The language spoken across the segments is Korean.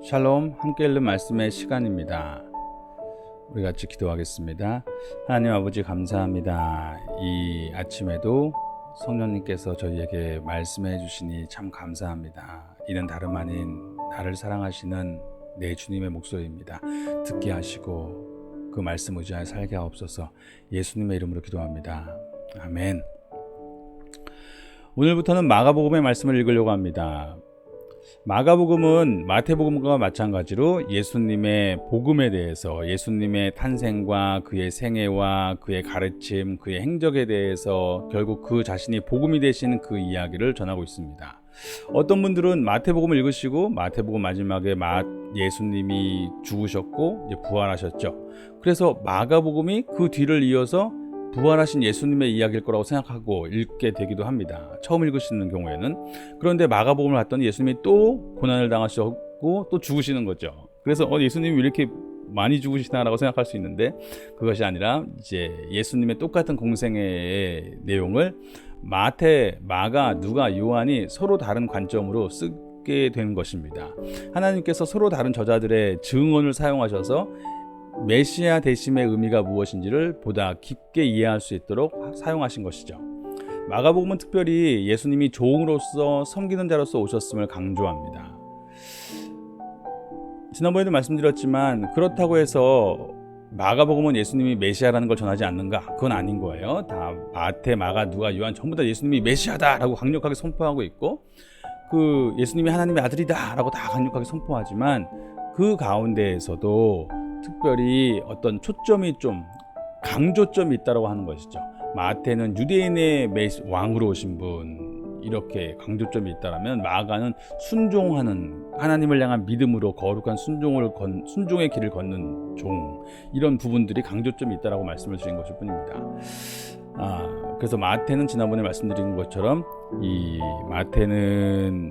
샬롬, 함께 읽는 말씀의 시간입니다. 우리 같이 기도하겠습니다. 하나님 아버지 감사합니다. 이 아침에도 성령님께서 저희에게 말씀해 주시니 참 감사합니다. 이는 다름 아닌 나를 사랑하시는 내 주님의 목소리입니다. 듣게 하시고 그 말씀 의지하여 살게 하옵소서. 예수님의 이름으로 기도합니다. 아멘. 오늘부터는 마가복음의 말씀을 읽으려고 합니다. 마가복음은 마태복음과 마찬가지로 예수님의 복음에 대해서, 예수님의 탄생과 그의 생애와 그의 가르침, 그의 행적에 대해서 결국 그 자신이 복음이 되신 그 이야기를 전하고 있습니다. 어떤 분들은 마태복음을 읽으시고 마태복음 마지막에 예수님이 죽으셨고 이제 부활하셨죠. 그래서 마가복음이 그 뒤를 이어서 부활하신 예수님의 이야기일 거라고 생각하고 읽게 되기도 합니다. 처음 읽으시는 경우에는. 그런데 마가복음을 봤더니 예수님이 또 고난을 당하셨고 또 죽으시는 거죠. 그래서 예수님이 왜 이렇게 많이 죽으시나라고 생각할 수 있는데, 그것이 아니라 이제 예수님의 똑같은 공생애의 내용을 마태, 마가, 누가, 요한이 서로 다른 관점으로 쓰게 된 것입니다. 하나님께서 서로 다른 저자들의 증언을 사용하셔서 메시아 되심의 의미가 무엇인지를 보다 깊게 이해할 수 있도록 사용하신 것이죠. 마가복음은 특별히 예수님이 종으로서 섬기는 자로서 오셨음을 강조합니다. 지난번에도 말씀드렸지만 그렇다고 해서 마가복음은 예수님이 메시아라는 걸 전하지 않는가? 그건 아닌 거예요. 다 마태, 마가, 누가, 요한 전부 다 예수님이 메시아다라고 강력하게 선포하고 있고, 그 예수님이 하나님의 아들이다라고 다 강력하게 선포하지만 그 가운데에서도 특별히 어떤 초점이 좀 강조점이 있다고 하는 것이죠. 마태는 유대인의 왕으로 오신 분, 이렇게 강조점이 있다면 마가는 순종하는, 하나님을 향한 믿음으로 거룩한 순종의 길을 걷는 종, 이런 부분들이 강조점이 있다고 말씀을 드린 것일 뿐입니다. 그래서 마태는 지난번에 말씀드린 것처럼 이 마태는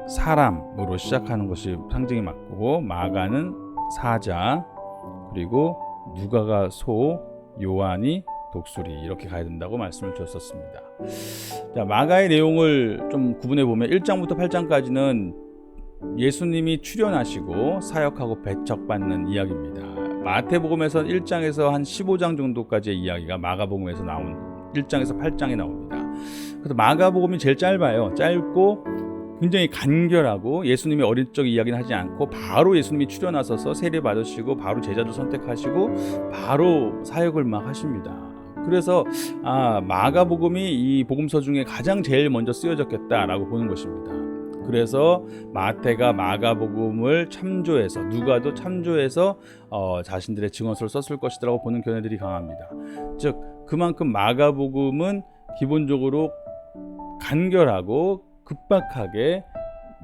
사람으로 시작하는 것이 상징이 맞고, 마가는 사자, 그리고 누가가 소, 요한이 독수리, 이렇게 가야 된다고 말씀을 주셨습니다. 자, 마가의 내용을 좀 구분해 보면 1장부터 8장까지는 예수님이 출현하시고 사역하고 배척받는 이야기입니다. 마태복음에서 1장에서 한 15장 정도까지의 이야기가 마가복음에서 나온 1장에서 8장이 나옵니다. 그래서 마가복음이 제일 짧아요. 짧고 굉장히 간결하고, 예수님이 어릴 적 이야기는 하지 않고 바로 예수님이 출현하셔서 세례 받으시고 바로 제자들 선택하시고 바로 사역을 막 하십니다. 그래서 마가복음이 이 복음서 중에 가장 제일 먼저 쓰여졌겠다라고 보는 것입니다. 그래서 마태가 마가복음을 참조해서, 누가도 참조해서 자신들의 증언서를 썼을 것이라고 보는 견해들이 강합니다. 즉 그만큼 마가복음은 기본적으로 간결하고 급박하게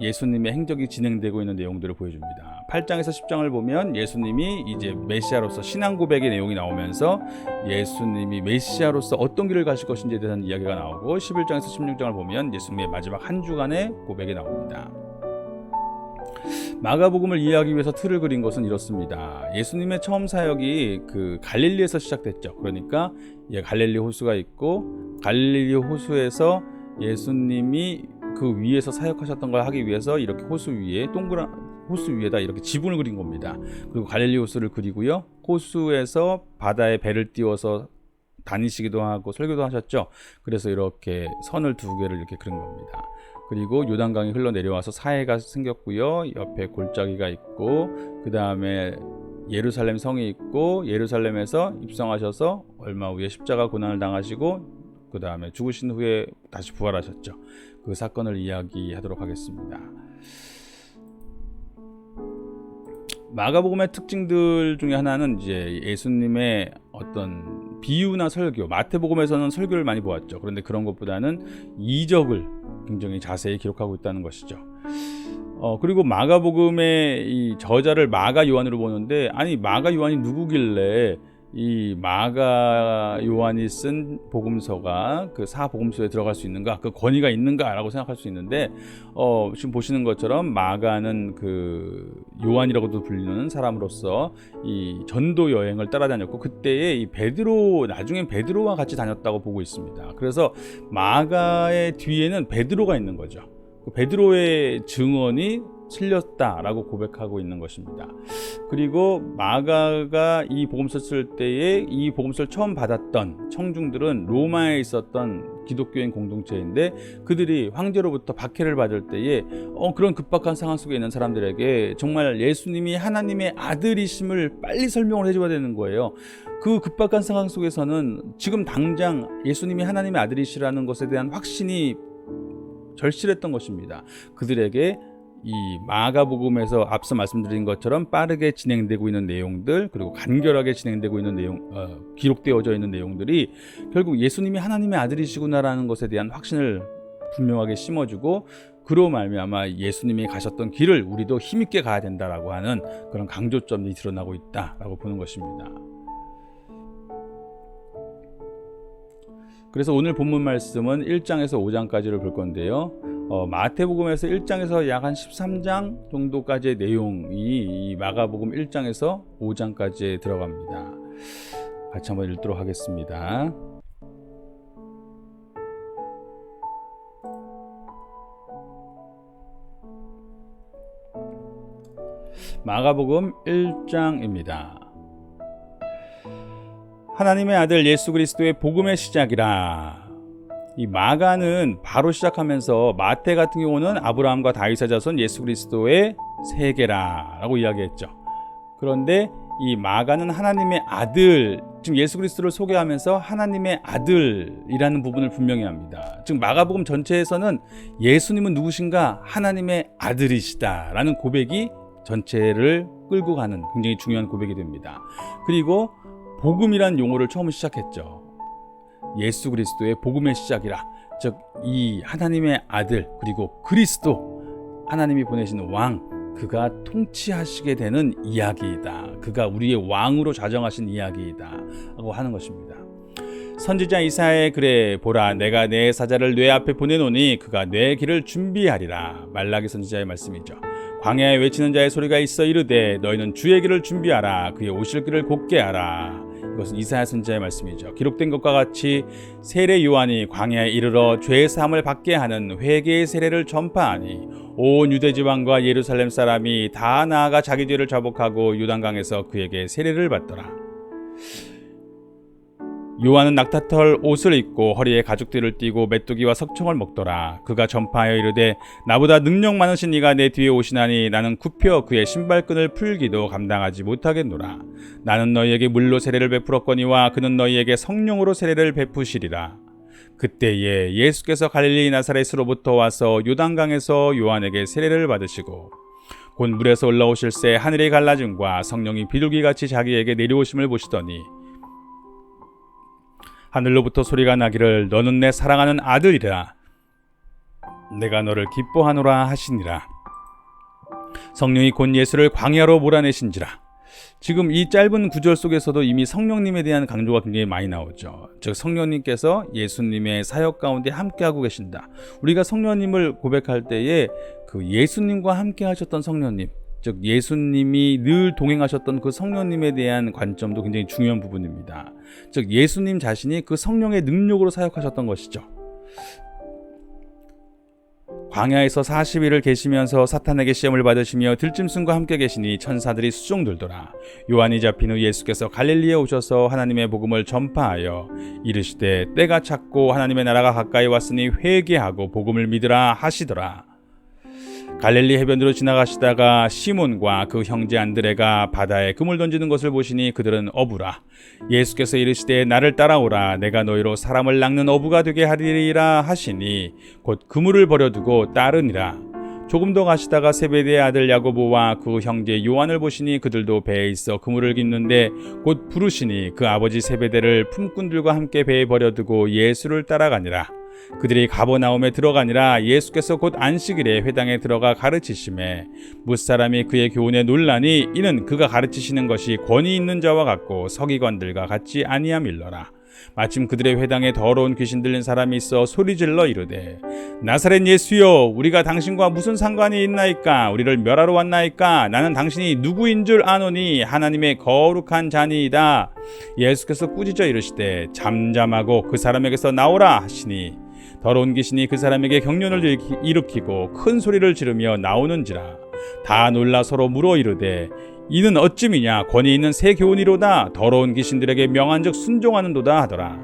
예수님의 행적이 진행되고 있는 내용들을 보여줍니다. 8장에서 10장을 보면 예수님이 이제 메시아로서 신앙 고백의 내용이 나오면서 예수님이 메시아로서 어떤 길을 가실 것인지에 대한 이야기가 나오고, 11장에서 16장을 보면 예수님의 마지막 한 주간의 고백이 나옵니다. 마가복음을 이해하기 위해서 틀을 그린 것은 이렇습니다. 예수님의 처음 사역이 그 갈릴리에서 시작됐죠. 그러니까 갈릴리 호수가 있고, 갈릴리 호수에서 예수님이 그 위에서 사역하셨던 걸 하기 위해서 이렇게 호수 위에 동그란 호수 위에다 이렇게 지붕을 그린 겁니다. 그리고 갈릴리 호수를 그리고요, 호수에서 바다에 배를 띄워서 다니시기도 하고 설교도 하셨죠. 그래서 이렇게 선을 두 개를 이렇게 그린 겁니다. 그리고 요단강이 흘러내려와서 사해가 생겼고요, 옆에 골짜기가 있고, 그 다음에 예루살렘 성이 있고, 예루살렘에서 입성하셔서 얼마 후에 십자가 고난을 당하시고 그 다음에 죽으신 후에 다시 부활하셨죠. 그 사건을 이야기하도록 하겠습니다. 마가복음의 특징들 중에 하나는 이제 예수님의 어떤 비유나 설교, 마태복음에서는 설교를 많이 보았죠. 그런데 그런 것보다는 이적을 굉장히 자세히 기록하고 있다는 것이죠. 그리고 마가복음의 이 저자를 마가 요한으로 보는데, 아니 마가 요한이 누구길래 이 마가 요한이 쓴 복음서가 그 사복음서에 들어갈 수 있는가, 그 권위가 있는가라고 생각할 수 있는데, 지금 보시는 것처럼 마가는 그 요한이라고도 불리는 사람으로서 이 전도 여행을 따라다녔고, 그때에 이 베드로, 나중엔 베드로와 같이 다녔다고 보고 있습니다. 그래서 마가의 뒤에는 베드로가 있는 거죠. 그 베드로의 증언이 틀렸다라고 고백하고 있는 것입니다. 그리고 마가가 이 복음서를 쓸 때에 이 복음서를 처음 받았던 청중들은 로마에 있었던 기독교인 공동체인데, 그들이 황제로부터 박해를 받을 때에 그런 급박한 상황 속에 있는 사람들에게 정말 예수님이 하나님의 아들이심을 빨리 설명을 해줘야 되는 거예요. 그 급박한 상황 속에서는 지금 당장 예수님이 하나님의 아들이시라는 것에 대한 확신이 절실했던 것입니다. 그들에게 이 마가복음에서 앞서 말씀드린 것처럼 빠르게 진행되고 있는 내용들, 그리고 간결하게 진행되고 있는 내용, 기록되어져 있는 내용들이 결국 예수님이 하나님의 아들이시구나라는 것에 대한 확신을 분명하게 심어주고, 그로 말미암아 예수님이 가셨던 길을 우리도 힘있게 가야 된다라고 하는 그런 강조점이 드러나고 있다라고 보는 것입니다. 그래서 오늘 본문 말씀은 1장에서 5장까지를 볼 건데요. 마태복음에서 1장에서 약 한 13장 정도까지의 내용이 이 마가복음 1장에서 5장까지에 들어갑니다. 같이 한번 읽도록 하겠습니다. 마가복음 1장입니다. 하나님의 아들 예수 그리스도의 복음의 시작이라. 이 마가는 바로 시작하면서 마태 같은 경우는 아브라함과 다윗의 자손 예수 그리스도의 세계라라고 이야기했죠. 그런데 이 마가는 하나님의 아들, 지금 예수 그리스도를 소개하면서 하나님의 아들이라는 부분을 분명히 합니다. 즉 마가복음 전체에서는 예수님은 누구신가? 하나님의 아들이시다라는 고백이 전체를 끌고 가는 굉장히 중요한 고백이 됩니다. 그리고 복음이란 용어를 처음 시작했죠. 예수 그리스도의 복음의 시작이라. 즉 이 하나님의 아들, 그리고 그리스도, 하나님이 보내신 왕, 그가 통치하시게 되는 이야기이다. 그가 우리의 왕으로 자정하신 이야기이다 하고 하는 것입니다. 선지자 이사야의 글에 보라, 내가 내 사자를 뇌 앞에 보내노니 그가 뇌 길을 준비하리라. 말라기 선지자의 말씀이죠. 광야에 외치는 자의 소리가 있어 이르되 너희는 주의 길을 준비하라. 그의 오실 길을 곧게 하라. 이것은 이사야 선지자의 말씀이죠. 기록된 것과 같이 세례 요한이 광야에 이르러 죄 사함을 받게 하는 회개의 세례를 전파하니 온 유대 지방과 예루살렘 사람이 다 나아가 자기 죄를 자복하고 요단강에서 그에게 세례를 받더라. 요한은 낙타털 옷을 입고 허리에 가죽띠를 띠고 메뚜기와 석청을 먹더라. 그가 전파하여 이르되 나보다 능력 많으신 이가 내 뒤에 오시나니 나는 굽혀 그의 신발끈을 풀기도 감당하지 못하겠노라. 나는 너희에게 물로 세례를 베풀었거니와 그는 너희에게 성령으로 세례를 베푸시리라. 그때에 예수께서 갈릴리 나사렛으로부터 와서 요단강에서 요한에게 세례를 받으시고 곧 물에서 올라오실새 하늘이 갈라짐과 성령이 비둘기같이 자기에게 내려오심을 보시더니 하늘로부터 소리가 나기를 너는 내 사랑하는 아들이라. 내가 너를 기뻐하노라 하시니라. 성령이 곧 예수를 광야로 몰아내신지라. 지금 이 짧은 구절 속에서도 이미 성령님에 대한 강조가 굉장히 많이 나오죠. 즉 성령님께서 예수님의 사역 가운데 함께하고 계신다. 우리가 성령님을 고백할 때에 그 예수님과 함께 하셨던 성령님, 즉 예수님이 늘 동행하셨던 그 성령님에 대한 관점도 굉장히 중요한 부분입니다. 즉 예수님 자신이 그 성령의 능력으로 사역하셨던 것이죠. 광야에서 40일을 계시면서 사탄에게 시험을 받으시며 들짐승과 함께 계시니 천사들이 수종들더라. 요한이 잡힌 후 예수께서 갈릴리에 오셔서 하나님의 복음을 전파하여 이르시되 때가 찼고 하나님의 나라가 가까이 왔으니 회개하고 복음을 믿으라 하시더라. 갈릴리 해변으로 지나가시다가 시몬과 그 형제 안드레가 바다에 그물 던지는 것을 보시니 그들은 어부라. 예수께서 이르시되 나를 따라오라. 내가 너희로 사람을 낚는 어부가 되게 하리라 하시니 곧 그물을 버려두고 따르니라. 조금 더 가시다가 세베대의 아들 야고보와 그 형제 요한을 보시니 그들도 배에 있어 그물을 깁는데 곧 부르시니 그 아버지 세베대를 품꾼들과 함께 배에 버려두고 예수를 따라가니라. 그들이 가버나움에 들어가니라. 예수께서 곧 안식일에 회당에 들어가 가르치심에 뭇사람이 그의 교훈에 놀라니 이는 그가 가르치시는 것이 권위 있는 자와 같고 서기관들과 같지 아니함일러라. 마침 그들의 회당에 더러운 귀신 들린 사람이 있어 소리질러 이르되 나사렛 예수여, 우리가 당신과 무슨 상관이 있나이까? 우리를 멸하러 왔나이까? 나는 당신이 누구인 줄 아노니 하나님의 거룩한 자니이다. 예수께서 꾸짖어 이르시되 잠잠하고 그 사람에게서 나오라 하시니 더러운 귀신이 그 사람에게 경련을 일으키고 큰 소리를 지르며 나오는지라. 다 놀라 서로 물어 이르되 이는 어찌미냐 권위 있는 새 교훈이로다 더러운 귀신들에게 명한즉 순종하는도다 하더라.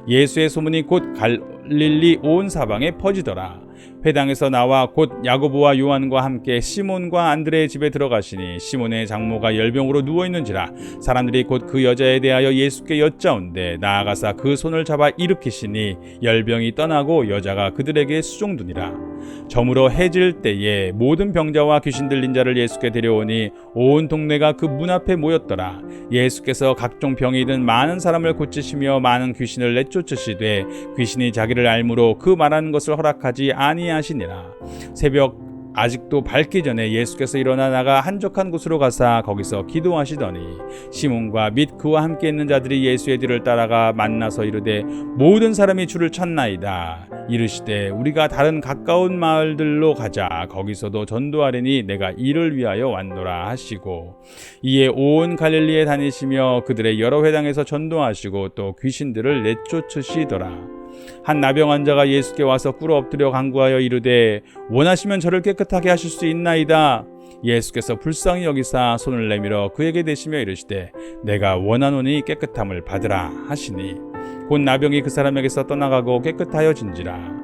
예수의 소문이 곧 갈릴리 온 사방에 퍼지더라. 회당에서 나와 곧 야고보와 요한과 함께 시몬과 안드레의 집에 들어가시니 시몬의 장모가 열병으로 누워있는지라 사람들이 곧 그 여자에 대하여 예수께 여짜온대 나아가사 그 손을 잡아 일으키시니 열병이 떠나고 여자가 그들에게 수종두니라. 저물어 해질 때에 모든 병자와 귀신 들린 자를 예수께 데려오니 온 동네가 그 문 앞에 모였더라. 예수께서 각종 병이 든 많은 사람을 고치시며 많은 귀신을 내쫓으시되 귀신이 자기를 알므로 그 말하는 것을 허락하지 아니하시니라. 새벽 아직도 밝기 전에 예수께서 일어나 나가 한적한 곳으로 가사 거기서 기도하시더니 시몬과 및 그와 함께 있는 자들이 예수의 뒤를 따라가 만나서 이르되 모든 사람이 주를 찾나이다. 이르시되 우리가 다른 가까운 마을들로 가자. 거기서도 전도하리니 내가 이를 위하여 왔노라 하시고 이에 온 갈릴리에 다니시며 그들의 여러 회당에서 전도하시고 또 귀신들을 내쫓으시더라. 한 나병 환자가 예수께 와서 꿇어 엎드려 간구하여 이르되 원하시면 저를 깨끗하게 하실 수 있나이다. 예수께서 불쌍히 여기사 손을 내밀어 그에게 대시며 이르시되 내가 원하노니 깨끗함을 받으라 하시니 곧 나병이 그 사람에게서 떠나가고 깨끗하여진지라.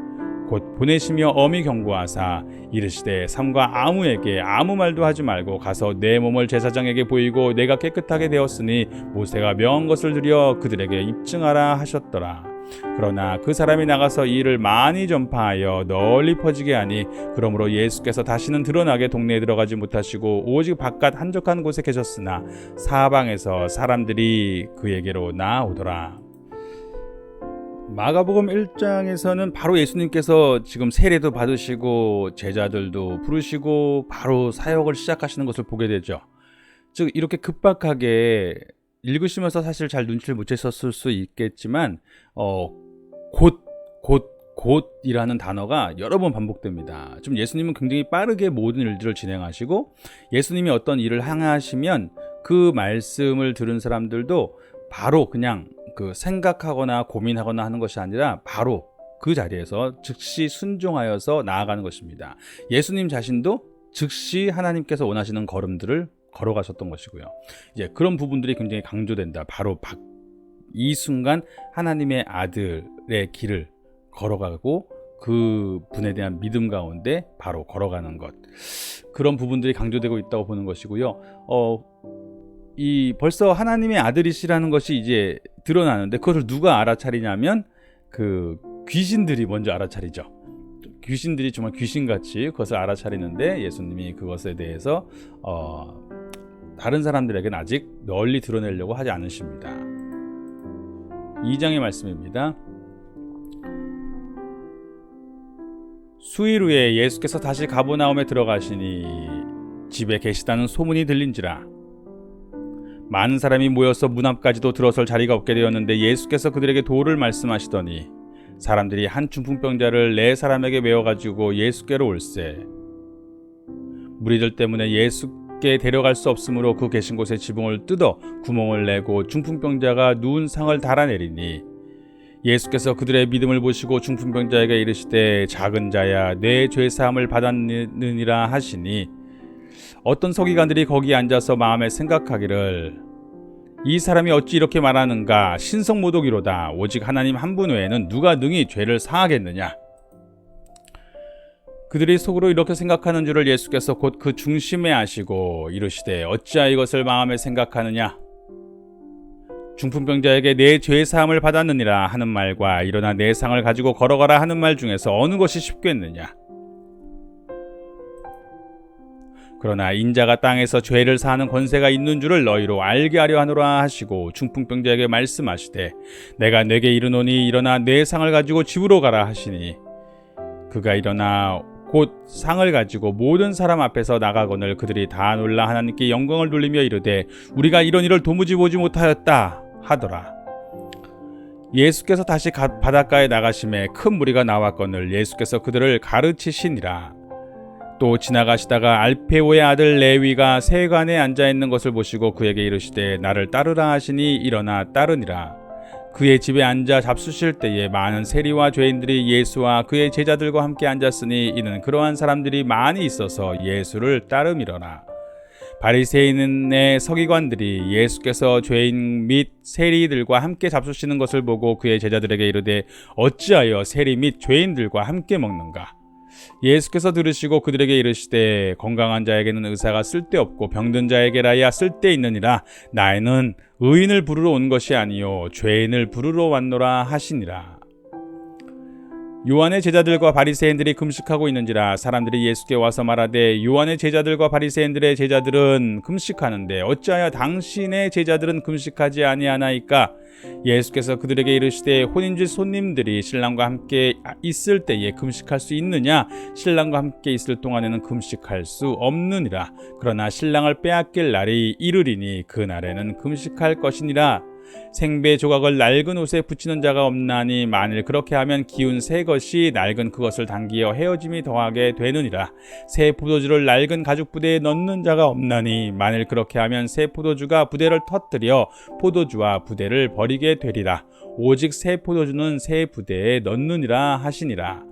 곧 보내시며 엄히 경고하사 이르시되 삼가 아무에게 아무 말도 하지 말고 가서 내 몸을 제사장에게 보이고 내가 깨끗하게 되었으니 모세가 명한 것을 드려 그들에게 입증하라 하셨더라. 그러나 그 사람이 나가서 이 일을 많이 전파하여 널리 퍼지게 하니 그러므로 예수께서 다시는 드러나게 동네에 들어가지 못하시고 오직 바깥 한적한 곳에 계셨으나 사방에서 사람들이 그에게로 나오더라. 마가복음 1장에서는 바로 예수님께서 지금 세례도 받으시고 제자들도 부르시고 바로 사역을 시작하시는 것을 보게 되죠. 즉 이렇게 급박하게 읽으시면서 사실 잘 눈치를 못 채셨을 수 있겠지만 곧이라는 단어가 여러 번 반복됩니다. 좀 예수님은 굉장히 빠르게 모든 일들을 진행하시고 예수님이 어떤 일을 향하시면 그 말씀을 들은 사람들도 바로 그냥 그 생각하거나 고민하거나 하는 것이 아니라 바로 그 자리에서 즉시 순종하여서 나아가는 것입니다. 예수님 자신도 즉시 하나님께서 원하시는 걸음들을 걸어가셨던 것이고요. 이제 그런 부분들이 굉장히 강조된다. 바로 이 순간 하나님의 아들의 길을 걸어가고 그 분에 대한 믿음 가운데 바로 걸어가는 것. 그런 부분들이 강조되고 있다고 보는 것이고요. 벌써 하나님의 아들이시라는 것이 이제 드러나는데 그것을 누가 알아차리냐면 그 귀신들이 먼저 알아차리죠. 귀신들이 정말 귀신같이 그것을 알아차리는데 예수님이 그것에 대해서 다른 사람들에게는 아직 널리 드러내려고 하지 않으십니다. 2장의 말씀입니다. 수일 후에 예수께서 다시 가버나움에 들어가시니 집에 계시다는 소문이 들린지라. 많은 사람이 모여서 문 앞까지도 들어설 자리가 없게 되었는데 예수께서 그들에게 도를 말씀하시더니 사람들이 한 중풍병자를 4사람에게 메어가지고 예수께로 올세. 무리들 때문에 예수께 데려갈 수 없으므로 그 계신 곳에 지붕을 뜯어 구멍을 내고 중풍병자가 누운 상을 달아내리니 예수께서 그들의 믿음을 보시고 중풍병자에게 이르시되 작은 자야 내 죄사함을 받았느니라 하시니 어떤 서기관들이 거기 앉아서 마음에 생각하기를 이 사람이 어찌 이렇게 말하는가 신성모독이로다 오직 하나님 한 분 외에는 누가 능히 죄를 사하겠느냐. 그들이 속으로 이렇게 생각하는 줄을 예수께서 곧 그 중심에 아시고 이르시되 어찌하여 이것을 마음에 생각하느냐. 중풍병자에게 내 죄사함을 받았느니라 하는 말과 일어나 내 상을 가지고 걸어가라 하는 말 중에서 어느 것이 쉽겠느냐. 그러나 인자가 땅에서 죄를 사하는 권세가 있는 줄을 너희로 알게 하려 하노라 하시고 중풍병자에게 말씀하시되 내가 네게 이르노니 일어나 내 상을 가지고 집으로 가라 하시니 그가 일어나 곧 상을 가지고 모든 사람 앞에서 나가거늘 그들이 다 놀라 하나님께 영광을 돌리며 이르되 우리가 이런 일을 도무지 보지 못하였다 하더라. 예수께서 다시 바닷가에 나가심에 큰 무리가 나왔거늘 예수께서 그들을 가르치시니라. 또 지나가시다가 알페오의 아들 레위가 세관에 앉아있는 것을 보시고 그에게 이르시되 나를 따르라 하시니 일어나 따르니라. 그의 집에 앉아 잡수실 때에 많은 세리와 죄인들이 예수와 그의 제자들과 함께 앉았으니 이는 그러한 사람들이 많이 있어서 예수를 따름이러라. 바리새인의 서기관들이 예수께서 죄인 및 세리들과 함께 잡수시는 것을 보고 그의 제자들에게 이르되 어찌하여 세리 및 죄인들과 함께 먹는가? 예수께서 들으시고 그들에게 이르시되 건강한 자에게는 의사가 쓸데없고 병든 자에게라야 쓸데있느니라. 나는 의인을 부르러 온 것이 아니요 죄인을 부르러 왔노라 하시니라. 요한의 제자들과 바리새인들이 금식하고 있는지라 사람들이 예수께 와서 말하되 요한의 제자들과 바리새인들의 제자들은 금식하는데 어찌하여 당신의 제자들은 금식하지 아니하나이까? 예수께서 그들에게 이르시되 혼인줄 손님들이 신랑과 함께 있을 때에 금식할 수 있느냐? 신랑과 함께 있을 동안에는 금식할 수 없느니라. 그러나 신랑을 빼앗길 날이 이르리니 그 날에는 금식할 것이니라. 생배 조각을 낡은 옷에 붙이는 자가 없나니 만일 그렇게 하면 기운 새 것이 낡은 그것을 당기어 헤어짐이 더하게 되느니라. 새 포도주를 낡은 가죽 부대에 넣는 자가 없나니 만일 그렇게 하면 새 포도주가 부대를 터뜨려 포도주와 부대를 버리게 되리라. 오직 새 포도주는 새 부대에 넣느니라 하시니라.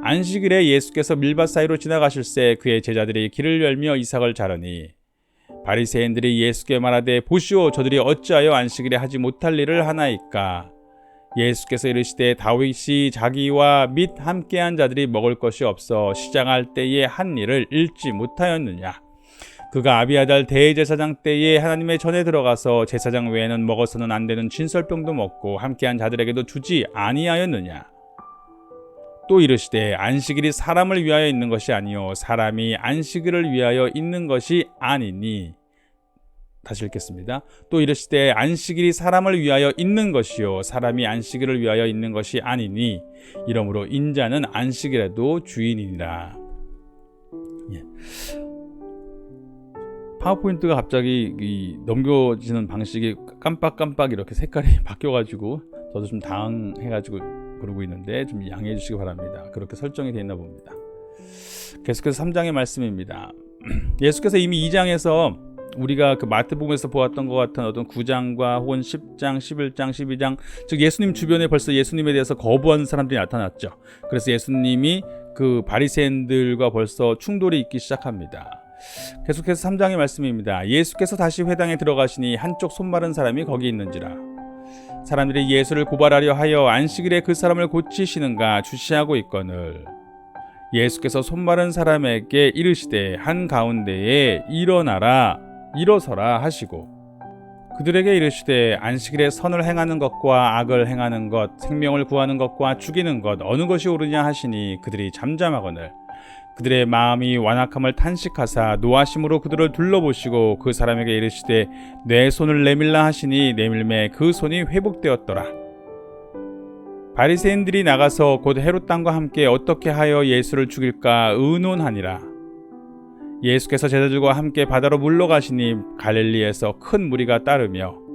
안식일에 예수께서 밀밭 사이로 지나가실새 그의 제자들이 길을 열며 이삭을 자르니 바리새인들이 예수께 말하되 보시오 저들이 어찌하여 안식일에 하지 못할 일을 하나이까? 예수께서 이르시되 다윗이 자기와 및 함께한 자들이 먹을 것이 없어 시장할 때에 한 일을 잃지 못하였느냐? 그가 아비아달 대제사장 때에 하나님의 전에 들어가서 제사장 외에는 먹어서는 안 되는 진설병도 먹고 함께한 자들에게도 주지 아니하였느냐? 또 이르시되 안식일이 사람을 위하여 있는 것이 아니요 사람이 안식일을 위하여 있는 것이 아니니. 다시 읽겠습니다. 또 이르시되 안식일이 사람을 위하여 있는 것이요 사람이 안식일을 위하여 있는 것이 아니니. 이러므로 인자는 안식일에도 주인이니라. 파워포인트가 갑자기 넘겨지는 방식이 깜빡깜빡 이렇게 색깔이 바뀌어가지고 저도 좀 당황해가지고 그러고 있는데 좀 양해해 주시기 바랍니다. 그렇게 설정이 되어 있나 봅니다. 계속해서 3장의 말씀입니다. 예수께서 이미 2장에서 우리가 그 마태복음에서 보았던 것 같은 어떤 9장과 혹은 10장, 11장, 12장 즉 예수님 주변에 벌써 예수님에 대해서 거부하는 사람들이 나타났죠. 그래서 예수님이 그 바리새인들과 벌써 충돌이 있기 시작합니다. 계속해서 3장의 말씀입니다. 예수께서 다시 회당에 들어가시니 한쪽 손 마른 사람이 거기 있는지라. 사람들이 예수를 고발하려 하여 안식일에 그 사람을 고치시는가 주시하고 있거늘 예수께서 손 마른 사람에게 이르시되 한가운데에 일어서라 하시고 그들에게 이르시되 안식일에 선을 행하는 것과 악을 행하는 것 생명을 구하는 것과 죽이는 것 어느 것이 옳으냐 하시니 그들이 잠잠하거늘 그들의 마음이 완악함을 탄식하사 노하심으로 그들을 둘러보시고 그 사람에게 이르시되 내 손을 내밀라 하시니 내밀매 그 손이 회복되었더라. 바리새인들이 나가서 곧 헤롯 당과 함께 어떻게 하여 예수를 죽일까 의논하니라. 예수께서 제자들과 함께 바다로 물러가시니 갈릴리에서 큰 무리가 따르며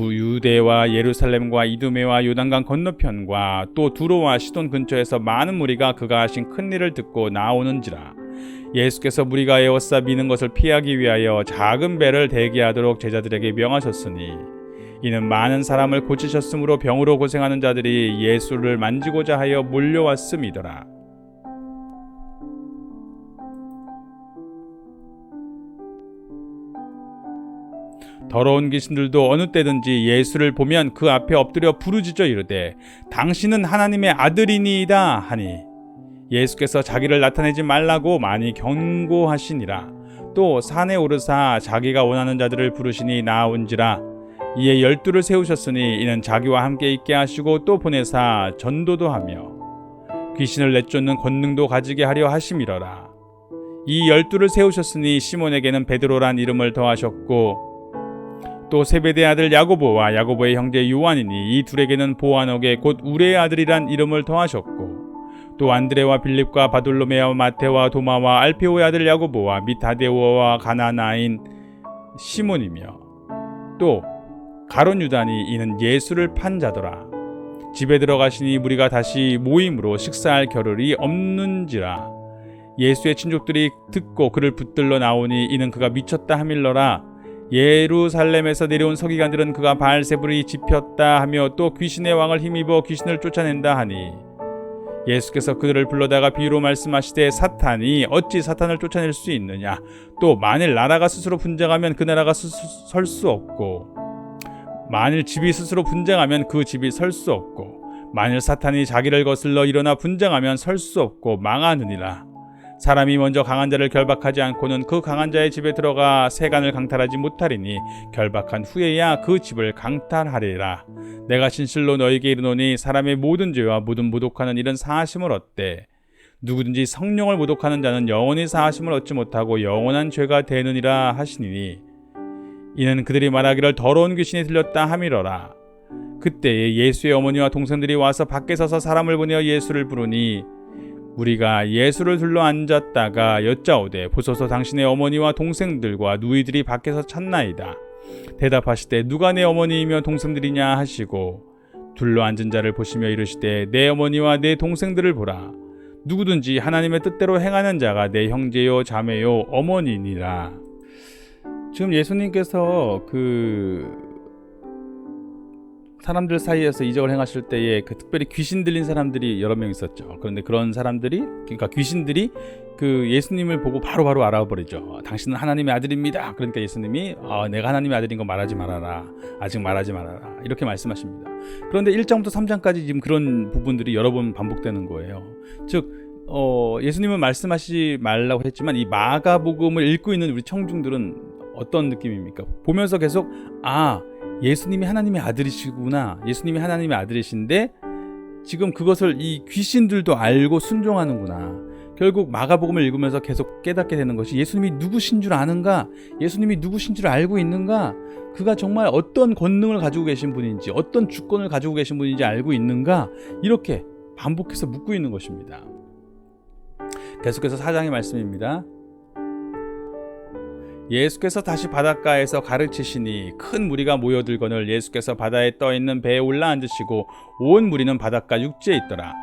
유대와 예루살렘과 이두메와 요단강 건너편과 또 두로와 시돈 근처에서 많은 무리가 그가 하신 큰 일을 듣고 나오는지라. 예수께서 무리가 에워싸 미는 것을 피하기 위하여 작은 배를 대기하도록 제자들에게 명하셨으니 이는 많은 사람을 고치셨으므로 병으로 고생하는 자들이 예수를 만지고자 하여 몰려왔음이더라. 더러운 귀신들도 어느 때든지 예수를 보면 그 앞에 엎드려 부르짖어 이르되 당신은 하나님의 아들이니이다 하니 예수께서 자기를 나타내지 말라고 많이 경고하시니라. 또 산에 오르사 자기가 원하는 자들을 부르시니 나아온지라. 이에 12를 세우셨으니 이는 자기와 함께 있게 하시고 또 보내사 전도도 하며 귀신을 내쫓는 권능도 가지게 하려 하심이러라. 이 12를 세우셨으니 시몬에게는 베드로란 이름을 더하셨고 또 세베대 아들 야고보와 야고보의 형제 요한이니 이 둘에게는 보아너게 곧 우레의 아들이란 이름을 더하셨고 또 안드레와 빌립과 바돌로메와 마테와 도마와 알페오의 아들 야고보와 및 다데오와 가나나인 시몬이며 또 가룟 유다니 이는 예수를 판 자더라. 집에 들어가시니 무리가 다시 모임으로 식사할 겨를이 없는지라. 예수의 친족들이 듣고 그를 붙들러 나오니 이는 그가 미쳤다 하밀러라. 예루살렘에서 내려온 서기관들은 그가 바알세불이 집혔다 하며 또 귀신의 왕을 힘입어 귀신을 쫓아낸다 하니 예수께서 그들을 불러다가 비유로 말씀하시되 사탄이 어찌 사탄을 쫓아낼 수 있느냐 또 만일 나라가 스스로 분쟁하면 그 나라가 설 수 없고 만일 집이 스스로 분쟁하면 그 집이 설 수 없고 만일 사탄이 자기를 거슬러 일어나 분쟁하면 설 수 없고 망하느니라. 사람이 먼저 강한 자를 결박하지 않고는 그 강한 자의 집에 들어가 세간을 강탈하지 못하리니 결박한 후에야 그 집을 강탈하리라. 내가 진실로 너에게 이르노니 사람의 모든 죄와 모든 모독하는 일은 사하심을 얻되 누구든지 성령을 모독하는 자는 영원히 사하심을 얻지 못하고 영원한 죄가 되느니라 하시니니 이는 그들이 말하기를 더러운 귀신이 들렸다 함이러라. 그때에 예수의 어머니와 동생들이 와서 밖에 서서 사람을 보내어 예수를 부르니 우리가 예수를 둘러 앉았다가 여짜오되 보소서 당신의 어머니와 동생들과 누이들이 밖에서 찾나이다. 대답하시되 누가 내 어머니이며 동생들이냐 하시고 둘러 앉은 자를 보시며 이르시되 내 어머니와 내 동생들을 보라. 누구든지 하나님의 뜻대로 행하는 자가 내 형제요 자매요 어머니니라. 지금 예수님께서 사람들 사이에서 이적을 행하실 때에 특별히 귀신 들린 사람들이 여러 명 있었죠. 그런데 그런 사람들이, 그러니까 귀신들이 예수님을 보고 바로바로 알아버리죠. 당신은 하나님의 아들입니다. 그러니까 예수님이 내가 하나님의 아들인 거 말하지 말아라. 아직 말하지 말아라. 이렇게 말씀하십니다. 그런데 1장부터 3장까지 지금 그런 부분들이 여러 번 반복되는 거예요. 즉 예수님은 말씀하시지 말라고 했지만 이 마가복음을 읽고 있는 우리 청중들은 어떤 느낌입니까? 보면서 계속 예수님이 하나님의 아들이시구나. 예수님이 하나님의 아들이신데 지금 그것을 이 귀신들도 알고 순종하는구나. 결국 마가복음을 읽으면서 계속 깨닫게 되는 것이 예수님이 누구신 줄 아는가? 예수님이 누구신 줄 알고 있는가? 그가 정말 어떤 권능을 가지고 계신 분인지 어떤 주권을 가지고 계신 분인지 알고 있는가? 이렇게 반복해서 묻고 있는 것입니다. 계속해서 4장의 말씀입니다. 예수께서 다시 바닷가에서 가르치시니 큰 무리가 모여들거늘 예수께서 바다에 떠있는 배에 올라앉으시고 온 무리는 바닷가 육지에 있더라.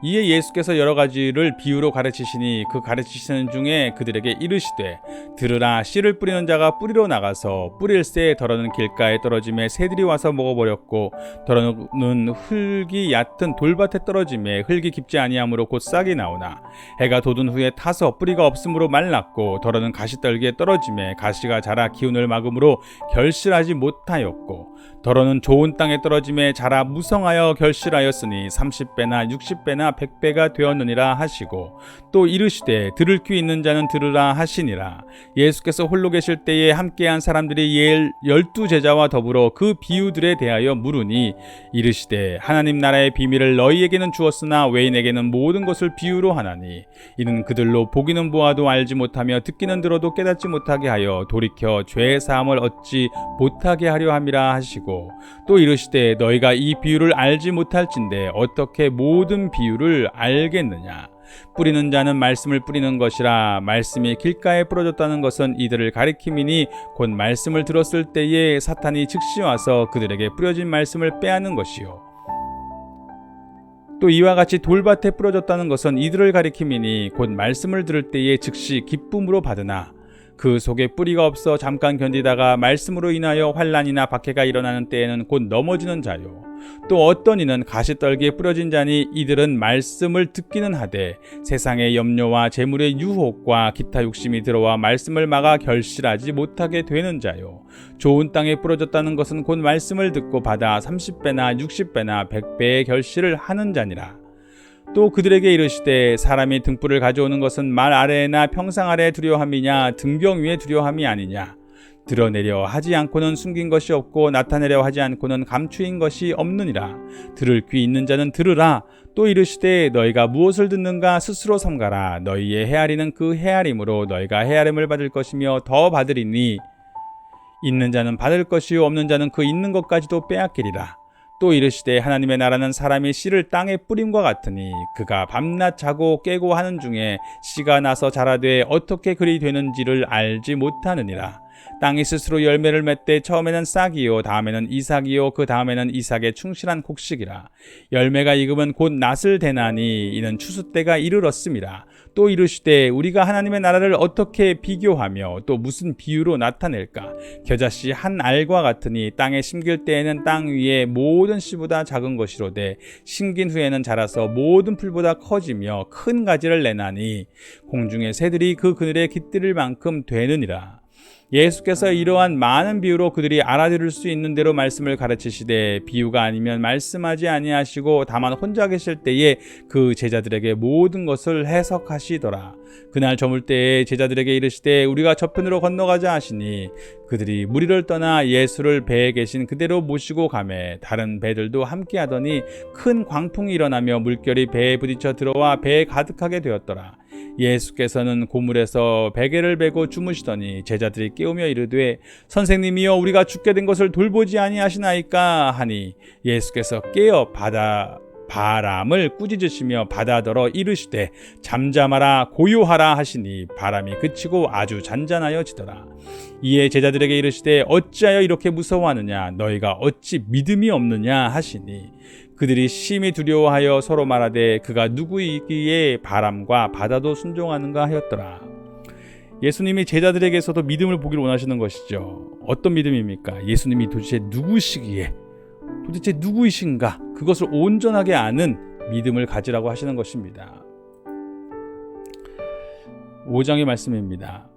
이에 예수께서 여러 가지를 비유로 가르치시니 그 가르치시는 중에 그들에게 이르시되 들으라. 씨를 뿌리는 자가 뿌리러 나가서 뿌릴새 더러는 길가에 떨어짐에 새들이 와서 먹어버렸고 더러는 흙이 얕은 돌밭에 떨어짐에 흙이 깊지 아니하므로 곧 싹이 나오나 해가 돋은 후에 타서 뿌리가 없으므로 말랐고 더러는 가시떨기에 떨어짐에 가시가 자라 기운을 막음으로 결실하지 못하였고 더러는 좋은 땅에 떨어짐에 자라 무성하여 결실하였으니 30배나 60배나 100배가 되었느니라 하시고 또 이르시되 들을 귀 있는 자는 들으라 하시니라. 예수께서 홀로 계실 때에 함께한 사람들이 12제자와 더불어 그 비유들에 대하여 물으니 이르시되 하나님 나라의 비밀을 너희에게는 주었으나 외인에게는 모든 것을 비유로 하나니 이는 그들로 보기는 보아도 알지 못하며 듣기는 들어도 깨닫지 못하게 하여 돌이켜 죄 사함을 얻지 못하게 하려 함이라 하시고 또 이르시되 너희가 이 비유를 알지 못할진대 어떻게 모든 비유를 알겠느냐. 뿌리는 자는 말씀을 뿌리는 것이라. 말씀이 길가에 부러졌다는 것은 이들을 가리킴이니 곧 말씀을 들었을 때에 사탄이 즉시 와서 그들에게 뿌려진 말씀을 빼앗는 것이요. 또 이와 같이 돌밭에 부러졌다는 것은 이들을 가리킴이니 곧 말씀을 들을 때에 즉시 기쁨으로 받으나 그 속에 뿌리가 없어 잠깐 견디다가 말씀으로 인하여 환난이나 박해가 일어나는 때에는 곧 넘어지는 자요. 또 어떤 이는 가시떨기에 뿌려진 자니 이들은 말씀을 듣기는 하되 세상의 염려와 재물의 유혹과 기타 욕심이 들어와 말씀을 막아 결실하지 못하게 되는 자요. 좋은 땅에 뿌려졌다는 것은 곧 말씀을 듣고 받아 30배나 60배나 100배의 결실을 하는 자니라. 또 그들에게 이르시되 사람이 등불을 가져오는 것은 말 아래나 평상 아래에 두려함이냐 등경 위에 두려함이 아니냐. 드러내려 하지 않고는 숨긴 것이 없고 나타내려 하지 않고는 감추인 것이 없느니라. 들을 귀 있는 자는 들으라. 또 이르시되 너희가 무엇을 듣는가 스스로 삼가라. 너희의 헤아리는 그 헤아림으로 너희가 헤아림을 받을 것이며 더 받으리니 있는 자는 받을 것이요 없는 자는 그 있는 것까지도 빼앗기리라. 또 이르시되 하나님의 나라는 사람이 씨를 땅에 뿌림과 같으니 그가 밤낮 자고 깨고 하는 중에 씨가 나서 자라되 어떻게 그리 되는지를 알지 못하느니라. 땅이 스스로 열매를 맺되 처음에는 싹이요 다음에는 이삭이요 그 다음에는 이삭의 충실한 곡식이라. 열매가 익으면 곧 낫을 대나니 이는 추수 때가 이르렀음이라. 또 이르시되 우리가 하나님의 나라를 어떻게 비교하며 또 무슨 비유로 나타낼까? 겨자씨 한 알과 같으니 땅에 심길 때에는 땅 위에 모든 씨보다 작은 것이로되 심긴 후에는 자라서 모든 풀보다 커지며 큰 가지를 내나니 공중의 새들이 그 그늘에 깃들일 만큼 되느니라. 예수께서 이러한 많은 비유로 그들이 알아들을 수 있는 대로 말씀을 가르치시되 비유가 아니면 말씀하지 아니하시고 다만 혼자 계실 때에 그 제자들에게 모든 것을 해석하시더라. 그날 저물 때에 제자들에게 이르시되 우리가 저편으로 건너가자 하시니 그들이 무리를 떠나 예수를 배에 계신 그대로 모시고 가매 다른 배들도 함께 하더니 큰 광풍이 일어나며 물결이 배에 부딪혀 들어와 배에 가득하게 되었더라. 예수께서는 고물에서 베개를 베고 주무시더니 제자들이 깨우며 이르되 선생님이여 우리가 죽게 된 것을 돌보지 아니하시나이까 하니 예수께서 깨어 바람을 꾸짖으시며 바다더러 이르시되 잠잠하라 고요하라 하시니 바람이 그치고 아주 잔잔하여지더라. 이에 제자들에게 이르시되 어찌하여 이렇게 무서워하느냐 너희가 어찌 믿음이 없느냐 하시니 그들이 심히 두려워하여 서로 말하되 그가 누구이기에 바람과 바다도 순종하는가 하였더라. 예수님이 제자들에게서도 믿음을 보기를 원하시는 것이죠. 어떤 믿음입니까? 예수님이 도대체 누구시기에 도대체 누구이신가 그것을 온전하게 아는 믿음을 가지라고 하시는 것입니다. 5장의 말씀입니다.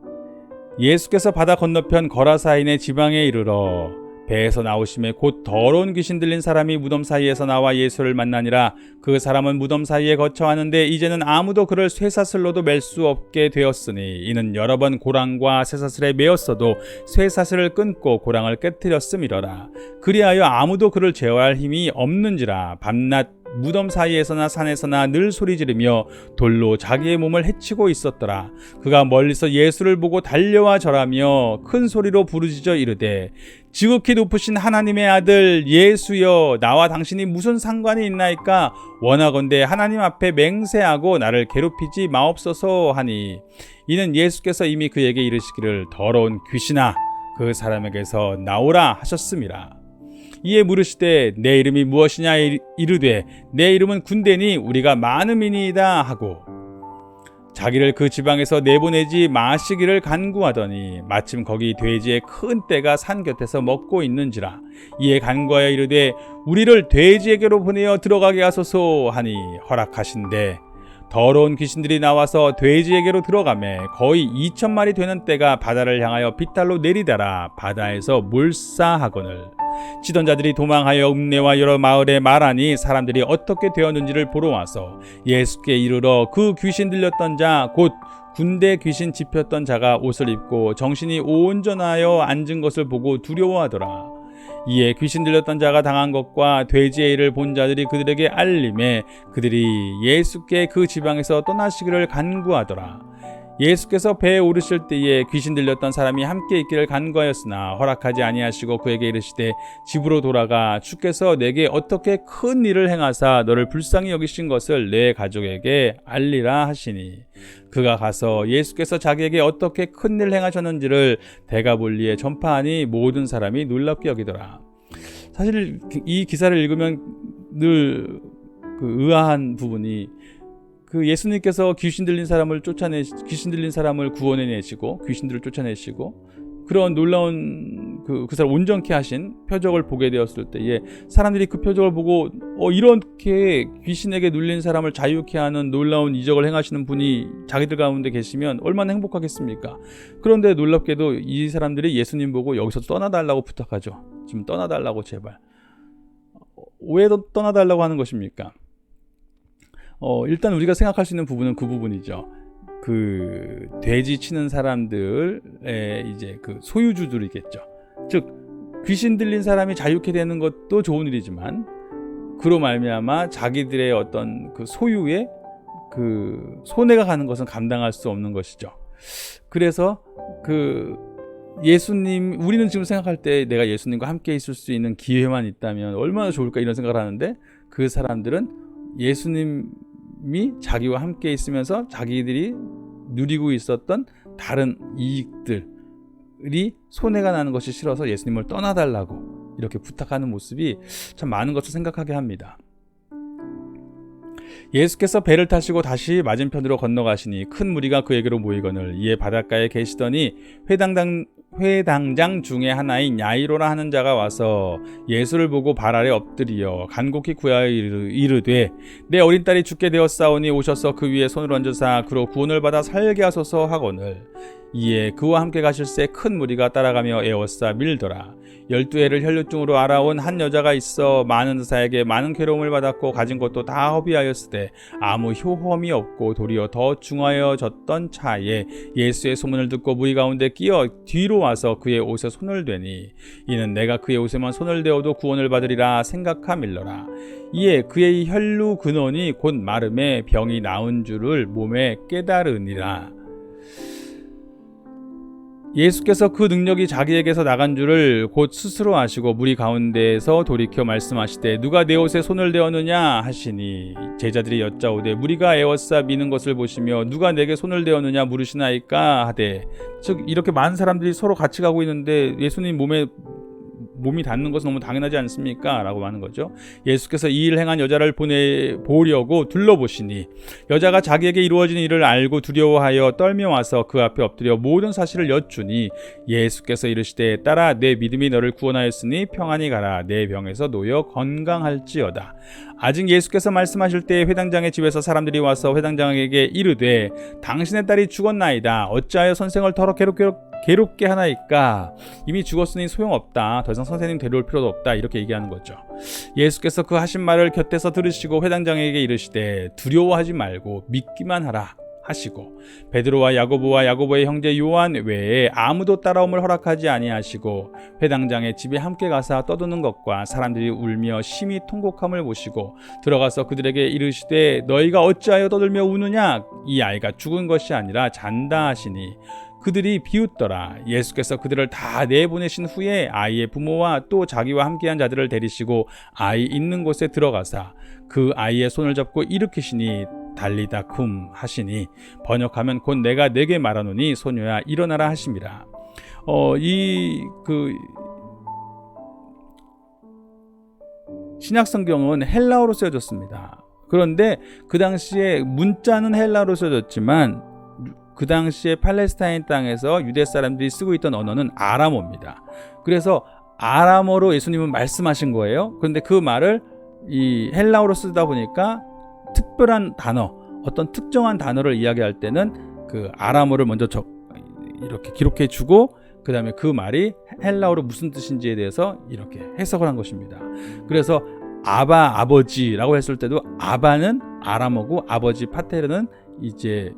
예수께서 바다 건너편 거라사인의 지방에 이르러 배에서 나오심에 곧 더러운 귀신 들린 사람이 무덤 사이에서 나와 예수를 만나니라. 그 사람은 무덤 사이에 거처하는데 이제는 아무도 그를 쇠사슬로도 맬 수 없게 되었으니 이는 여러 번 고랑과 쇠사슬에 매었어도 쇠사슬을 끊고 고랑을 깨뜨렸음이러라. 그리하여 아무도 그를 제어할 힘이 없는지라. 밤낮 무덤 사이에서나 산에서나 늘 소리 지르며 돌로 자기의 몸을 해치고 있었더라. 그가 멀리서 예수를 보고 달려와 절하며 큰 소리로 부르짖어 이르되 지극히 높으신 하나님의 아들 예수여 나와 당신이 무슨 상관이 있나이까? 원하건대 하나님 앞에 맹세하고 나를 괴롭히지 마옵소서 하니 이는 예수께서 이미 그에게 이르시기를 더러운 귀신아 그 사람에게서 나오라 하셨음이라. 이에 물으시되 내 이름이 무엇이냐 이르되 내 이름은 군대니 우리가 많은 민이이다 하고 자기를 그 지방에서 내보내지 마시기를 간구하더니 마침 거기 돼지의 큰 떼가 산 곁에서 먹고 있는지라. 이에 간구하여 이르되 우리를 돼지에게로 보내어 들어가게 하소서 하니 허락하신대 더러운 귀신들이 나와서 돼지에게로 들어가매 거의 2,000마리 되는 떼가 바다를 향하여 빗달로 내리다라 바다에서 몰사하거늘 치던 자들이 도망하여 읍내와 여러 마을에 말하니 사람들이 어떻게 되었는지를 보러 와서 예수께 이르러 그 귀신 들렸던 자 곧 군대 귀신 집혔던 자가 옷을 입고 정신이 온전하여 앉은 것을 보고 두려워하더라. 이에 귀신 들렸던 자가 당한 것과 돼지의 일을 본 자들이 그들에게 알림에 그들이 예수께 그 지방에서 떠나시기를 간구하더라. 예수께서 배에 오르실 때에 귀신 들렸던 사람이 함께 있기를 간구하였으나 허락하지 아니하시고 그에게 이르시되 집으로 돌아가 주께서 내게 어떻게 큰 일을 행하사 너를 불쌍히 여기신 것을 내 가족에게 알리라 하시니 그가 가서 예수께서 자기에게 어떻게 큰 일을 행하셨는지를 데가볼리에 전파하니 모든 사람이 놀랍게 여기더라. 사실 이 기사를 읽으면 늘 의아한 부분이 그 예수님께서 귀신 들린 사람을 구원해내시고 귀신들을 쫓아내시고 그런 놀라운 그 사람 온전케 하신 표적을 보게 되었을 때에 사람들이 그 표적을 보고 이렇게 귀신에게 눌린 사람을 자유케 하는 놀라운 이적을 행하시는 분이 자기들 가운데 계시면 얼마나 행복하겠습니까? 그런데 놀랍게도 이 사람들이 예수님 보고 여기서 떠나달라고 부탁하죠. 좀 떠나달라고 제발. 왜 떠나달라고 하는 것입니까? 일단 우리가 생각할 수 있는 부분은 그 부분이죠. 그 돼지 치는 사람들의 이제 그 소유주들이겠죠. 즉 귀신 들린 사람이 자유케 되는 것도 좋은 일이지만 그로 말미암아 자기들의 어떤 그 소유에 그 손해가 가는 것은 감당할 수 없는 것이죠. 그래서 그 예수님 우리는 지금 생각할 때 내가 예수님과 함께 있을 수 있는 기회만 있다면 얼마나 좋을까 이런 생각을 하는데 그 사람들은 예수님이 자기와 함께 있으면서 자기들이 누리고 있었던 다른 이익들 손해가 나는 것이 싫어서 예수님을 떠나달라고 이렇게 부탁하는 모습이 참 많은 것을 생각하게 합니다. 예수께서 배를 타시고 다시 맞은편으로 건너가시니 큰 무리가 그에게로 모이거늘 이에 바닷가에 계시더니 회당장 중에 하나인 야이로라 하는 자가 와서 예수를 보고 발 아래 엎드리어 간곡히 구하여 이르되 내 어린 딸이 죽게 되었사오니 오셔서 그 위에 손을 얹으사 그로 구원을 받아 살게 하소서 하거늘 이에 그와 함께 가실새 큰 무리가 따라가며 에워싸 밀더라. 12해를 혈류증으로 알아온 한 여자가 있어 많은 의사에게 많은 괴로움을 받았고 가진 것도 다 허비하였으되 아무 효험이 없고 도리어 더 중하여졌던 차에 예수의 소문을 듣고 무리 가운데 끼어 뒤로 와서 그의 옷에 손을 대니 이는 내가 그의 옷에만 손을 대어도 구원을 받으리라 생각함일러라. 이에 그의 혈루 근원이 곧 마름에 병이 나은 줄을 몸에 깨달으니라. 예수께서 그 능력이 자기에게서 나간 줄을 곧 스스로 아시고 무리 가운데에서 돌이켜 말씀하시되 누가 내 옷에 손을 대었느냐 하시니 제자들이 여짜오되 무리가 에워싸 미는 것을 보시며 누가 내게 손을 대었느냐 물으시나이까 하되 즉 이렇게 많은 사람들이 서로 같이 가고 있는데 예수님 몸이 닿는 것은 너무 당연하지 않습니까? 라고 하는 거죠. 예수께서 이 일을 행한 여자를 보려고 둘러보시니 여자가 자기에게 이루어진 일을 알고 두려워하여 떨며 와서 그 앞에 엎드려 모든 사실을 여쭈니 예수께서 이르시되 딸아 내 믿음이 너를 구원하였으니 평안히 가라 내 병에서 놓여 건강할지어다. 아직 예수께서 말씀하실 때 회당장의 집에서 사람들이 와서 회당장에게 이르되 당신의 딸이 죽었나이다. 어찌하여 선생을 더러 괴롭게 하나이까? 이미 죽었으니 소용없다. 더 이상 선생님 데려올 필요도 없다. 이렇게 얘기하는 거죠. 예수께서 그 하신 말을 곁에서 들으시고 회당장에게 이르시되 두려워하지 말고 믿기만 하라 하시고 베드로와 야고보의 형제 요한 외에 아무도 따라옴을 허락하지 아니하시고 회당장의 집에 함께 가사 떠드는 것과 사람들이 울며 심히 통곡함을 보시고 들어가서 그들에게 이르시되 너희가 어찌하여 떠들며 우느냐? 이 아이가 죽은 것이 아니라 잔다 하시니 그들이 비웃더라. 예수께서 그들을 다 내보내신 후에 아이의 부모와 또 자기와 함께한 자들을 데리시고 아이 있는 곳에 들어가사 그 아이의 손을 잡고 일으키시니 달리다 쿰 하시니 번역하면 곧 내가 네게 말하노니 소녀야 일어나라 하심이라. 신약 성경은 헬라어로 쓰여졌습니다. 그런데 그 당시에 문자는 헬라어로 쓰여졌지만 그 당시에 팔레스타인 땅에서 유대 사람들이 쓰고 있던 언어는 아람어입니다. 그래서 아람어로 예수님은 말씀하신 거예요. 그런데 그 말을 이 헬라어로 쓰다 보니까 특별한 단어, 어떤 특정한 단어를 이야기할 때는 그 아람어를 먼저 이렇게 기록해 주고 그 다음에 그 말이 헬라어로 무슨 뜻인지에 대해서 이렇게 해석을 한 것입니다. 그래서 아바, 아버지라고 했을 때도 아바는 아람어고 아버지 파테르는 이제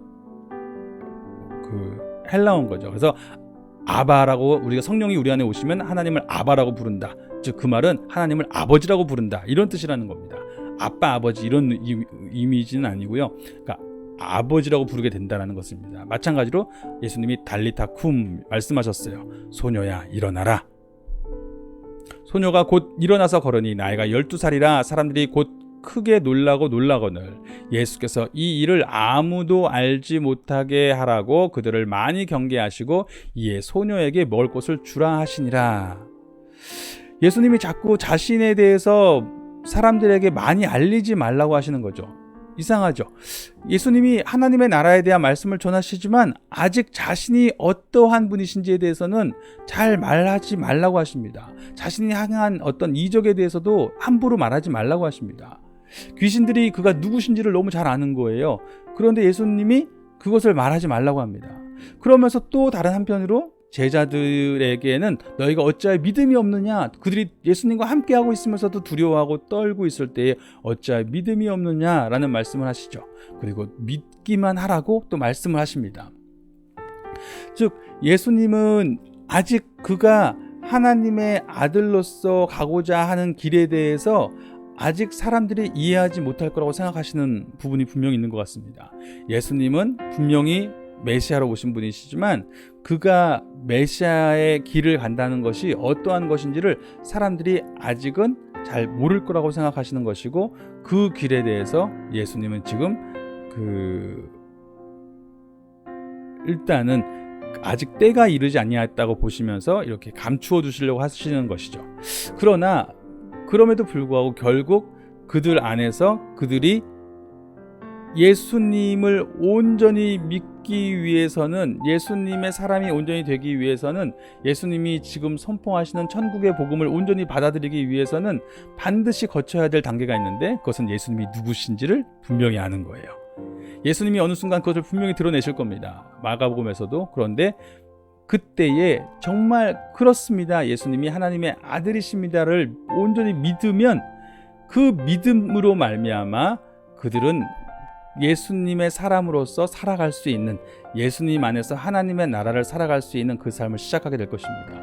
그 헬라어인 거죠. 그래서 아바라고 우리가 성령이 우리 안에 오시면 하나님을 아바라고 부른다. 즉 그 말은 하나님을 아버지라고 부른다. 이런 뜻이라는 겁니다. 아빠, 아버지 이런 이미지는 아니고요. 그러니까 아버지라고 부르게 된다는 것입니다. 마찬가지로 예수님이 달리타 쿰 말씀하셨어요. 소녀야 일어나라. 소녀가 곧 일어나서 걸으니 나이가 12살이라 사람들이 곧 크게 놀라거늘 예수께서 이 일을 아무도 알지 못하게 하라고 그들을 많이 경계하시고 이에 소녀에게 먹을 것을 주라 하시니라. 예수님이 자꾸 자신에 대해서 사람들에게 많이 알리지 말라고 하시는 거죠. 이상하죠. 예수님이 하나님의 나라에 대한 말씀을 전하시지만 아직 자신이 어떠한 분이신지에 대해서는 잘 말하지 말라고 하십니다. 자신이 향한 어떤 이적에 대해서도 함부로 말하지 말라고 하십니다. 귀신들이 그가 누구신지를 너무 잘 아는 거예요. 그런데 예수님이 그것을 말하지 말라고 합니다. 그러면서 또 다른 한편으로 제자들에게는 너희가 어찌하여 믿음이 없느냐? 그들이 예수님과 함께하고 있으면서도 두려워하고 떨고 있을 때에 어찌하여 믿음이 없느냐라는 말씀을 하시죠. 그리고 믿기만 하라고 또 말씀을 하십니다. 즉 예수님은 아직 그가 하나님의 아들로서 가고자 하는 길에 대해서 아직 사람들이 이해하지 못할 거라고 생각하시는 부분이 분명히 있는 것 같습니다. 예수님은 분명히 메시아로 오신 분이시지만 그가 메시아의 길을 간다는 것이 어떠한 것인지를 사람들이 아직은 잘 모를 거라고 생각하시는 것이고 그 길에 대해서 예수님은 지금 일단은 아직 때가 이르지 아니하였다고 보시면서 이렇게 감추어 두시려고 하시는 것이죠. 그러나 그럼에도 불구하고 결국 그들 안에서 그들이 예수님을 온전히 믿기 위해서는, 예수님의 사람이 온전히 되기 위해서는, 예수님이 지금 선포하시는 천국의 복음을 온전히 받아들이기 위해서는 반드시 거쳐야 될 단계가 있는데, 그것은 예수님이 누구신지를 분명히 아는 거예요. 예수님이 어느 순간 그것을 분명히 드러내실 겁니다. 마가복음에서도. 그런데 그때에 정말 그렇습니다, 예수님이 하나님의 아들이십니다를 온전히 믿으면, 그 믿음으로 말미암아 그들은 예수님의 사람으로서 살아갈 수 있는, 예수님 안에서 하나님의 나라를 살아갈 수 있는 그 삶을 시작하게 될 것입니다.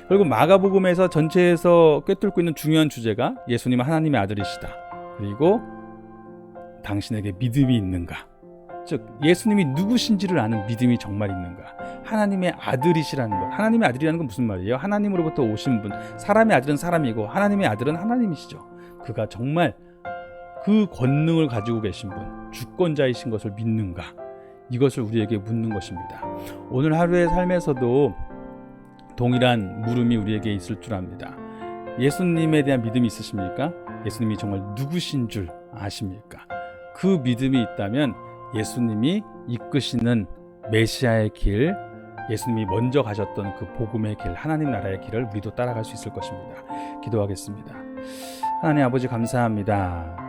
그리고 마가복음에서 전체에서 꿰뚫고 있는 중요한 주제가 예수님은 하나님의 아들이시다, 그리고 당신에게 믿음이 있는가, 즉 예수님이 누구신지를 아는 믿음이 정말 있는가, 하나님의 아들이시라는 것. 하나님의 아들이라는 건 무슨 말이에요? 하나님으로부터 오신 분, 사람의 아들은 사람이고 하나님의 아들은 하나님이시죠. 그가 정말 그 권능을 가지고 계신 분, 주권자이신 것을 믿는가, 이것을 우리에게 묻는 것입니다. 오늘 하루의 삶에서도 동일한 물음이 우리에게 있을 줄 압니다. 예수님에 대한 믿음이 있으십니까? 예수님이 정말 누구신 줄 아십니까? 그 믿음이 있다면 예수님이 이끄시는 메시아의 길, 예수님이 먼저 가셨던 그 복음의 길, 하나님 나라의 길을 우리도 따라갈 수 있을 것입니다. 기도하겠습니다. 하나님 아버지, 감사합니다.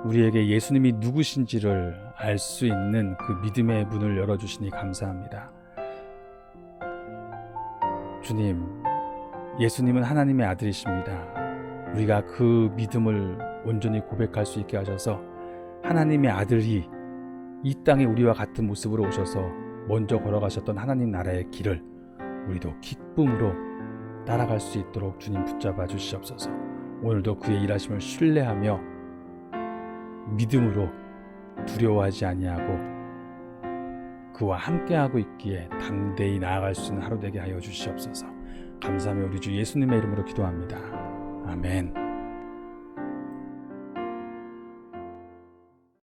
우리에게 예수님이 누구신지를 알 수 있는 그 믿음의 문을 열어주시니 감사합니다. 주님, 예수님은 하나님의 아들이십니다. 우리가 그 믿음을 온전히 고백할 수 있게 하셔서 하나님의 아들이 이 땅에 우리와 같은 모습으로 오셔서 먼저 걸어가셨던 하나님 나라의 길을 우리도 기쁨으로 따라갈 수 있도록 주님 붙잡아 주시옵소서. 오늘도 그의 일하심을 신뢰하며 믿음으로 두려워하지 아니하고 그와 함께하고 있기에 담대히 나아갈 수 있는 하루 되게 하여 주시옵소서. 감사하며 우리 주 예수님의 이름으로 기도합니다. 아멘.